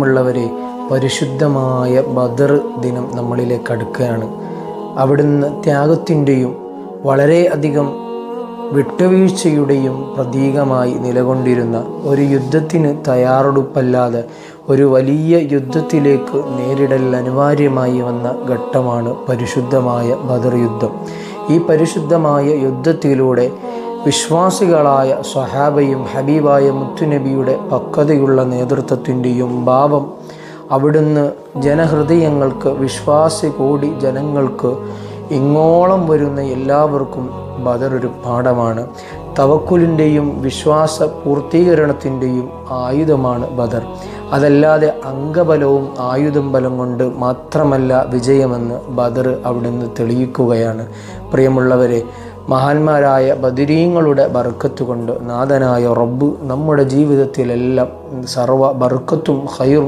ഉള്ളവരെ പരിശുദ്ധമായ ബദർ ദിനം നമ്മളിലേക്ക് അടുക്കുകയാണ്. അവിടുന്ന് ത്യാഗത്തിൻ്റെയും വളരെയധികം വിട്ടുവീഴ്ചയുടെയും പ്രതീകമായി നിലകൊണ്ടിരുന്ന ഒരു യുദ്ധത്തിന് തയ്യാറെടുപ്പല്ലാതെ ഒരു വലിയ യുദ്ധത്തിലേക്ക് നേരിടൽ അനിവാര്യമായി വന്ന ഘട്ടമാണ് പരിശുദ്ധമായ ബദർ യുദ്ധം. ഈ പരിശുദ്ധമായ യുദ്ധത്തിലൂടെ വിശ്വാസികളായ സ്വഹാബയും ഹബീബായ മുത്തുനബിയുടെ പക്വതയുള്ള നേതൃത്വത്തിൻ്റെയും ഭാവം അവിടുന്ന് ജനഹൃദയങ്ങൾക്ക്, വിശ്വാസി കോടി ജനങ്ങൾക്ക്, ഇങ്ങോളം വരുന്ന എല്ലാവർക്കും ബദർ ഒരു പാഠമാണ്. തവക്കുലിൻ്റെയും വിശ്വാസ പൂർത്തീകരണത്തിൻ്റെയും ആയുധമാണ് ബദർ. അതല്ലാതെ അംഗബലവും ആയുധം ബലം കൊണ്ട് മാത്രമല്ല വിജയമെന്ന് ബദർ അവിടുന്ന് തെളിയിക്കുകയാണ്. പ്രിയമുള്ളവരെ, മഹാന്മാരായ ബദരീങ്ങളുടെ ബർക്കത്ത് കൊണ്ട് നാഥനായ റബ്ബ് നമ്മുടെ ജീവിതത്തിലെല്ലാം സർവ്വ ബർക്കത്തും ഖൈറും